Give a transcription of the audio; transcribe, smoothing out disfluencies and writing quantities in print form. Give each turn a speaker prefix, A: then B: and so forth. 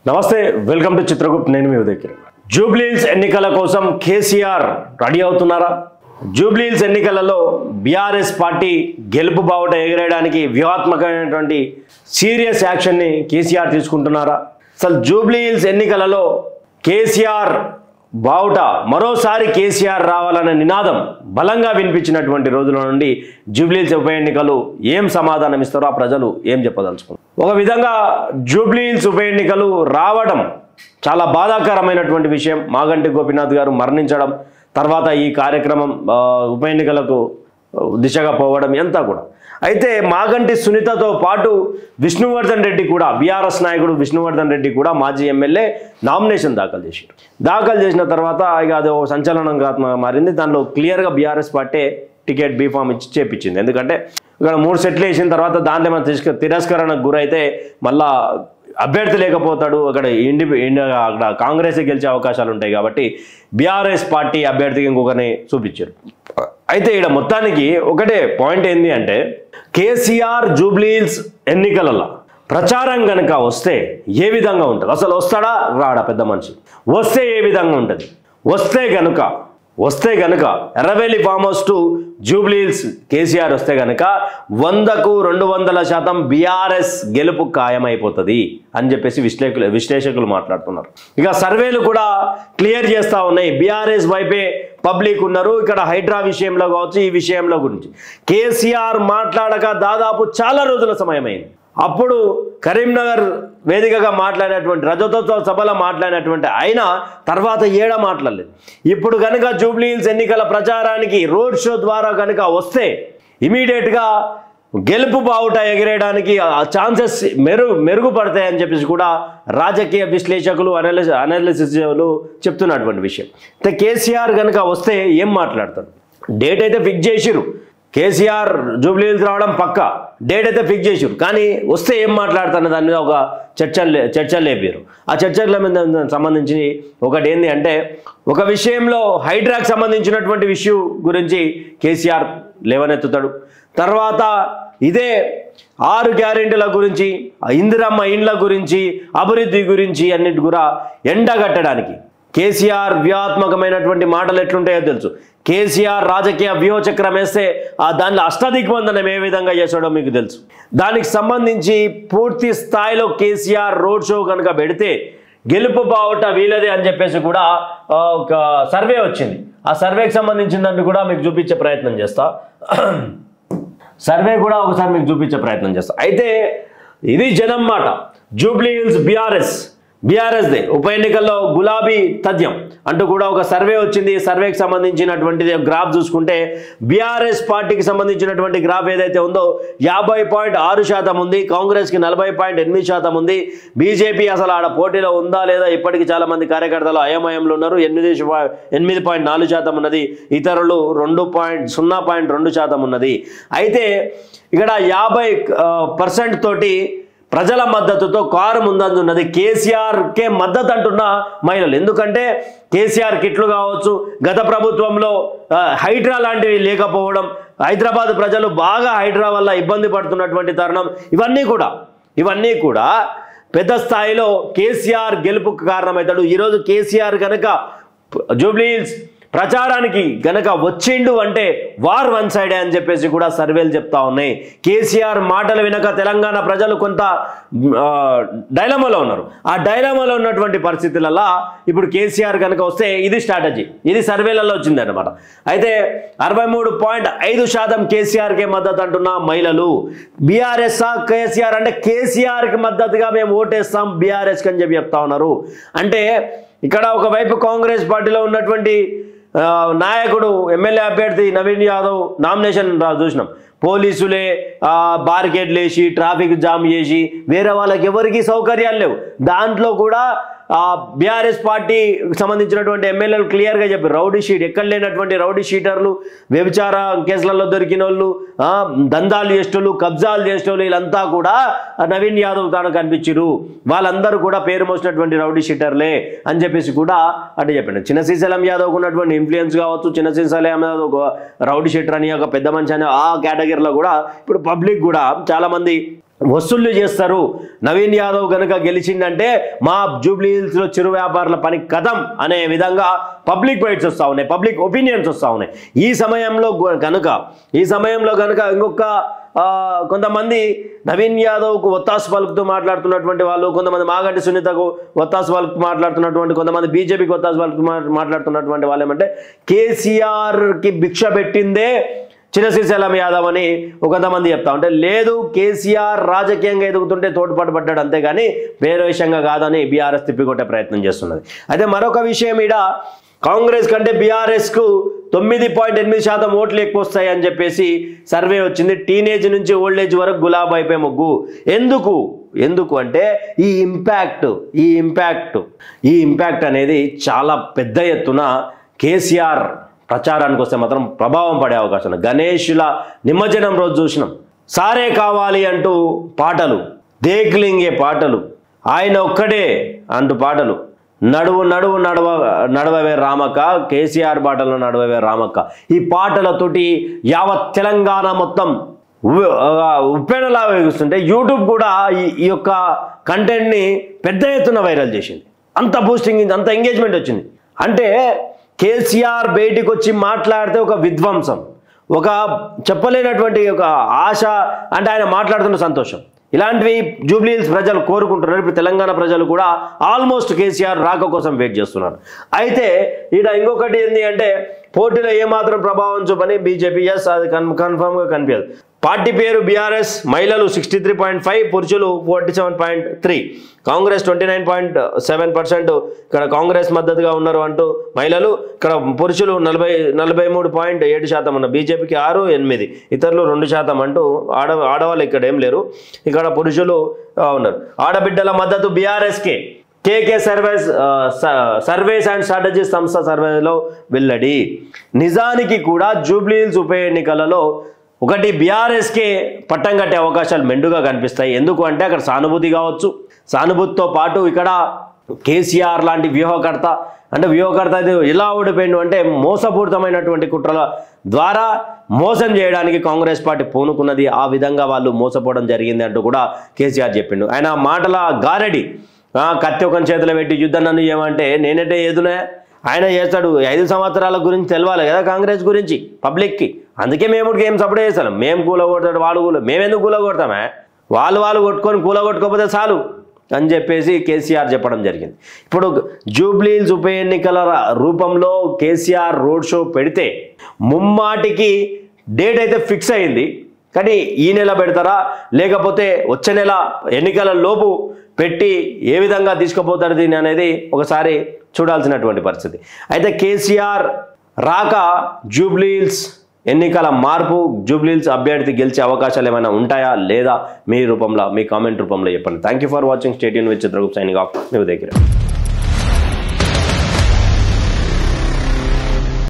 A: నమస్తే, welcome to Chitragupt. నేను మీ ఉదయ్ కిరణ్. జూబ్లీహిల్స్ ఎన్నికల కోసం కేసీఆర్ రెడీ అవుతున్నారా? జూబ్లీహిల్స్ ఎన్నికలలో బీఆర్ఎస్ పార్టీ గెలుపు బావుట ఎగరేయడానికి వ్యూహాత్మకమైనటువంటి సీరియస్ యాక్షన్ని కేసీఆర్ తీసుకుంటున్నారా? అసలు జూబ్లీహిల్స్ ఎన్నికలలో కేసీఆర్ బావుట మరోసారి కేసీఆర్ రావాలనే నినాదం బలంగా వినిపించినటువంటి రోజుల నుండి జూబ్లీహిల్స్ ఉప ఎన్నికలు ఏం సమాధానం ఇస్తారో ఆ ప్రజలు ఏం చెప్పదలుచుకున్నారు. ఒక విధంగా జూబ్లీహిల్స్ ఉప ఎన్నికలు రావడం చాలా బాధాకరమైనటువంటి విషయం. మాగంటి గోపీనాథ్ గారు మరణించడం, తర్వాత ఈ కార్యక్రమం ఉప ఎన్నికలకు దిశగా పోవడం ఎంత కూడా. అయితే మాగంటి సునీతతో పాటు విష్ణువర్ధన్ రెడ్డి కూడా, బీఆర్ఎస్ నాయకుడు విష్ణువర్ధన్ రెడ్డి కూడా మాజీ ఎమ్మెల్యే నామినేషన్ దాఖలు చేశారు. దాఖలు చేసిన తర్వాత ఇక అది ఒక సంచలనంగా మారింది. దానిలో క్లియర్గా బీఆర్ఎస్ పార్టీ టికెట్ బీఫామ్ ఇచ్చి చేపించింది. ఎందుకంటే ఇక్కడ 3 సెట్లు వేసిన తర్వాత దాంట్లో ఏమైనా తిరస్కరణకు గురైతే మళ్ళా అభ్యర్థి లేకపోతాడు, అక్కడ అక్కడ కాంగ్రెస్ గెలిచే అవకాశాలు ఉంటాయి కాబట్టి బీఆర్ఎస్ పార్టీ అభ్యర్థికి ఇంకొకరిని చూపించారు. అయితే ఇక్కడ మొత్తానికి ఒకటే పాయింట్ ఏంది అంటే, కేసీఆర్ జూబ్లీహిల్స్ ఎన్నికలలో ప్రచారం కనుక వస్తే ఏ విధంగా ఉంటుంది? అసలు వస్తాడా రాడా? పెద్ద మనిషి వస్తే ఏ విధంగా ఉంటుంది? వస్తే గనుక Erravelli farm house to Jubilee Hills KCR వస్తే గనుక 100కు 200% బీఆర్ఎస్ గెలుపు ఖాయమైపోతుంది అని చెప్పేసి విశ్లేషకులు మాట్లాడుతున్నారు. ఇక సర్వేలు కూడా క్లియర్ చేస్తూ ఉన్నాయి. బీఆర్ఎస్ వైపే పబ్లిక్ ఉన్నారు. ఇక్కడ హైడ్రా విషయంలో కావచ్చు, ఈ విషయంలో గురించి కేసీఆర్ మాట్లాడక దాదాపు చాలా రోజుల సమయమైంది. అప్పుడు కరీంనగర్ వేదికగా మాట్లాడినటువంటి రజతోత్సవ సభలో మాట్లాడినటువంటి ఆయన తర్వాత ఏడా మాట్లాడలేదు. ఇప్పుడు కనుక జూబ్లీహిల్స్ ఎన్నికల ప్రచారానికి రోడ్ షో ద్వారా కనుక వస్తే ఇమీడియట్గా గెలుపు బావుట ఎగిరేయడానికి ఛాన్సెస్ మెరుగుపడతాయని చెప్పేసి కూడా రాజకీయ విశ్లేషకులు అనాలిసిస్లు చెప్తున్నటువంటి విషయం. అయితే కేసీఆర్ కనుక వస్తే ఏం మాట్లాడతాడు? డేట్ అయితే ఫిక్స్ చేసిరు, కేసీఆర్ జూబ్లీహిల్స్ రావడం పక్క డేట్ అయితే ఫిక్స్ చేసారు. కానీ వస్తే ఏం మాట్లాడుతున్న దాని మీద ఒక చర్చలు లేపారు. ఆ చర్చల మీద సంబంధించి ఒకటి ఏంటి అంటే, ఒక విషయంలో హైడ్రాకి సంబంధించినటువంటి విషయం గురించి కేసీఆర్ లేవనెత్తుతాడు. తర్వాత ఇదే 6 గ్యారెంటీల గురించి, ఇందిరమ్మ ఇండ్ల గురించి, అభివృద్ధి గురించి అన్నిటి కూడా ఎండగట్టడానికి కేసీఆర్ వ్యూహాత్మకమైనటువంటి మాటలు ఎట్లుంటాయో తెలుసు. కేసీఆర్ రాజకీయ వ్యూహచక్రం వేస్తే దానిలో అష్టదిగ్బంధనం ఏ విధంగా చేసాడో మీకు తెలుసు. దానికి సంబంధించి పూర్తి స్థాయిలో కేసీఆర్ రోడ్ షో కనుక పెడితే గెలుపు బావుట వీలదే అని చెప్పేసి కూడా ఒక సర్వే వచ్చింది. ఆ సర్వేకి సంబంధించిందని కూడా మీకు చూపించే ప్రయత్నం చేస్తా. సర్వే కూడా ఒకసారి మీకు చూపించే ప్రయత్నం చేస్తా. అయితే ఇది జనం మాట. జూబ్లీహిల్స్ బీఆర్ఎస్దే ఉప ఎన్నికల్లో గులాబీ తథ్యం అంటూ కూడా ఒక సర్వే వచ్చింది. సర్వేకి సంబంధించినటువంటిది గ్రాఫ్ చూసుకుంటే బీఆర్ఎస్ పార్టీకి సంబంధించినటువంటి గ్రాఫ్ ఏదైతే ఉందో 50.6% ఉంది, కాంగ్రెస్కి 40.8% ఉంది. బీజేపీ అసలు ఆడ పోటీలో ఉందా లేదా ఇప్పటికీ చాలామంది కార్యకర్తలు అయోమయంలో ఉన్నారు. 8.4% ఉన్నది, ఇతరులు 0.2% ఉన్నది. అయితే ఇక్కడ 50% తోటి ప్రజల మద్దతుతో కారు ముందందున్నది. కేసీఆర్కే మద్దతు అంటున్న మహిళలు. ఎందుకంటే కేసీఆర్ కిట్లు కావచ్చు, గత ప్రభుత్వంలో హైడ్రా లాంటివి లేకపోవడం, హైదరాబాద్ ప్రజలు బాగా హైడ్రా వల్ల ఇబ్బంది పడుతున్నటువంటి తరుణం, ఇవన్నీ కూడా పెద్ద స్థాయిలో కేసీఆర్ గెలుపుకు కారణమవుతాడు. ఈరోజు కేసీఆర్ కనుక జూబ్లీహిల్స్ ప్రచారానికి గనక వచ్చిండు అంటే వార్ వన్ సైడే అని చెప్పేసి కూడా సర్వేలు చెప్తా ఉన్నాయి. కేసీఆర్ మాటలు వినక తెలంగాణ ప్రజలు కొంత డైలమాలో ఉన్నారు. ఆ డైలమాలో ఉన్నటువంటి పరిస్థితులలో ఇప్పుడు కేసీఆర్ కనుక వస్తే ఇది స్ట్రాటజీ, ఇది సర్వేలలో వచ్చింది అనమాట. అయితే 63.5% కేసీఆర్కే మద్దతు అంటున్న మహిళలు. బీఆర్ఎస్ కేసీఆర్ అంటే కేసీఆర్కి మద్దతుగా మేము ఓటేస్తాం బీఆర్ఎస్కి అని చెప్పి చెప్తా ఉన్నారు. అంటే ఇక్కడ ఒకవైపు కాంగ్రెస్ పార్టీలో ఉన్నటువంటి నాయకుడు ఎమ్మెల్యే అభ్యర్థి నవీన్ యాదవ్ నామినేషన్ చూసినాం. పోలీసులే బార్గేట్లు వేసి ట్రాఫిక్ జామ్ చేసి వేరే వాళ్ళకి ఎవరికి సౌకర్యాలు లేవు. దాంట్లో కూడా బీఆర్ఎస్ పార్టీ సంబంధించినటువంటి ఎమ్మెల్యేలు క్లియర్గా చెప్పారు, రౌడీ షీట్ ఎక్కడ లేనటువంటి రౌడీ షీటర్లు, వ్యభిచార కేసులలో దొరికిన వాళ్ళు, దందాలు చేసేటోళ్ళు, కబ్జాలు చేసేటోళ్ళు వీళ్ళంతా కూడా నవీన్ యాదవ్ తాను కనిపించారు. వాళ్ళందరూ కూడా పేరు మోసినటువంటి రౌడీ షీటర్లే అని చెప్పేసి కూడా అంటే చెప్పండి. చిన్న శ్రీశైలం యాదవ్కు ఉన్నటువంటి ఇన్ఫ్లుయెన్స్ కావచ్చు, చిన్న శ్రీశైలం యాదవ్ రౌడీ షీటర్ అని ఒక పెద్ద మనిషి అని ఆ కేటగిరీలో కూడా ఇప్పుడు పబ్లిక్ కూడా చాలామంది వసూళ్లు చేస్తారు. నవీన్ యాదవ్ కనుక గెలిచిందంటే మా జూబ్లీ హిల్స్లో చిరు వ్యాపారుల పని కథం అనే విధంగా పబ్లిక్ వైట్స్ వస్తూ ఉన్నాయి, పబ్లిక్ ఒపీనియన్స్ వస్తూ ఉన్నాయి. ఈ సమయంలో కనుక ఇంకొక కొంతమంది నవీన్ యాదవ్కు ఒత్తాసు పలుకుతూ మాట్లాడుతున్నటువంటి వాళ్ళు, కొంతమంది మాగంటి సునీతకు ఒత్తాసు పలుకుతూ మాట్లాడుతున్నటువంటి, కొంతమంది బీజేపీకి ఒత్తాసు పలుకుతూ మాట్లాడుతున్నటువంటి వాళ్ళు ఏమంటే కేసీఆర్కి భిక్ష పెట్టిందే చినశ్రీశైలం యాదవ్ అని కొంతమంది చెప్తా ఉంటే, లేదు కేసీఆర్ రాజకీయంగా ఎదుగుతుంటే తోడ్పాటు పడ్డాడు అంతేగాని వేరే విషయంగా కాదని బీఆర్ఎస్ తిప్పికొట్టే ప్రయత్నం చేస్తున్నది. అయితే మరొక విషయం ఈడ కాంగ్రెస్ కంటే బీఆర్ఎస్కు 9.8% ఓట్లు ఎక్కువ వస్తాయి అని చెప్పేసి సర్వే వచ్చింది. టీనేజ్ నుంచి ఓల్డ్ ఏజ్ వరకు గులాబీ అయిపోయి మొగ్గు. ఎందుకు అంటే ఈ ఇంపాక్ట్ అనేది చాలా పెద్ద ఎత్తున కేసీఆర్ ప్రచారానికి వస్తే మాత్రం ప్రభావం పడే అవకాశం ఉంది. గణేషుల నిమజ్జనం రోజు చూసినాం, సారే కావాలి అంటూ పాటలు, దేక్లింగే పాటలు, ఆయన ఒక్కడే అంటూ పాటలు, నడవవే రామక్క, కేసీఆర్ పాటలు నడవవే రామక్క, ఈ పాటలతోటి యావత్ తెలంగాణ మొత్తం ఉప్పెనలా వేస్తుంటే యూట్యూబ్ కూడా ఈ యొక్క కంటెంట్ని పెద్ద ఎత్తున వైరల్ చేసింది. అంత బూస్టింగ్, అంత ఎంగేజ్మెంట్ వచ్చింది. అంటే కేసీఆర్ బయటికి వచ్చి మాట్లాడితే ఒక విధ్వంసం, ఒక చెప్పలేనటువంటి ఒక ఆశ, అంటే ఆయన మాట్లాడుతున్న సంతోషం, ఇలాంటివి జూబ్లీ హిల్స్ ప్రజలు కోరుకుంటున్నారు. ఇప్పుడు తెలంగాణ ప్రజలు కూడా ఆల్మోస్ట్ కేసీఆర్ రాక కోసం వెయిట్ చేస్తున్నారు. అయితే ఈడ ఇంకొకటి ఏంటి అంటే పోటీలో ఏమాత్రం ప్రభావం చూపని బీజేపీ, అది కన్ఫర్మ్గా కనిపించదు. పార్టీ పేరు బీఆర్ఎస్, మహిళలు 63.5%, పురుషులు 47.3%, కాంగ్రెస్ 29.7% ఇక్కడ కాంగ్రెస్ మద్దతుగా ఉన్నారు అంటూ మహిళలు, ఇక్కడ పురుషులు 43.7% ఉన్నారు. బీజేపీకి 6-8, ఇతరులు 2% అంటూ ఆడవాళ్ళు ఇక్కడ ఏం లేరు, ఇక్కడ పురుషులు ఉన్నారు. ఆడబిడ్డల మద్దతు బీఆర్ఎస్కే కేకే సర్వేస్ అండ్ స్ట్రాటజీస్ సంస్థ సర్వేలో వెల్లడి. నిజానికి కూడా జూబ్లీ హిల్స్ ఉప ఎన్నికలలో ఒకటి బీఆర్ఎస్కే పట్టం కట్టే అవకాశాలు మెండుగా కనిపిస్తాయి. ఎందుకు అంటే అక్కడ సానుభూతి కావచ్చు, సానుభూతితో పాటు ఇక్కడ కేసీఆర్ లాంటి వ్యూహకర్త ఇది ఎలా ఓడిపోయిండు అంటే మోసపూరితమైనటువంటి కుట్రల ద్వారా మోసం చేయడానికి కాంగ్రెస్ పార్టీ పూనుకున్నది, ఆ విధంగా వాళ్ళు మోసపోవడం జరిగింది అంటూ కూడా కేసీఆర్ చెప్పిండు. ఆయన మాటల గారడి, కత్తి ఒక చేతిలో పెట్టి యుద్ధం నన్ను ఏమంటే నేనంటే ఏదునే ఆయన చేస్తాడు. 5 సంవత్సరాల గురించి తెలవాలి కదా కాంగ్రెస్ గురించి పబ్లిక్కి, అందుకే మేము ఏం సపోర్ట్ చేస్తాం. మేము కూలగొడతాడు వాడు మేమెందుకు కూలగొడతామే, వాళ్ళు కొట్టుకొని కూలగొట్టుకోకపోతే చాలు అని చెప్పేసి కేసీఆర్ చెప్పడం జరిగింది. ఇప్పుడు జూబ్లీ హిల్స్ ఉప ఎన్నికల రూపంలో కేసీఆర్ రోడ్ షో పెడితే ముమ్మాటికి డేట్ అయితే ఫిక్స్ అయింది. కానీ ఈ నెల పెడతారా లేకపోతే వచ్చే నెల ఎన్నికల లోపు పెట్టి ఏ విధంగా తీసుకుపోతారు దీన్ని అనేది ఒకసారి చూడాల్సినటువంటి పరిస్థితి. అయితే కేసీఆర్ రాక జూబ్లీ హిల్స్ ఎన్నికల మార్పు, జూబ్లీ హిల్స్ అభ్యర్థి గెలిచే అవకాశాలు ఏమైనా ఉంటాయా లేదా మీ కామెంట్ రూపంలో చెప్పండి. Thank you for watching. Stay tune with Chitragupta signing off. Me Uday Kiran.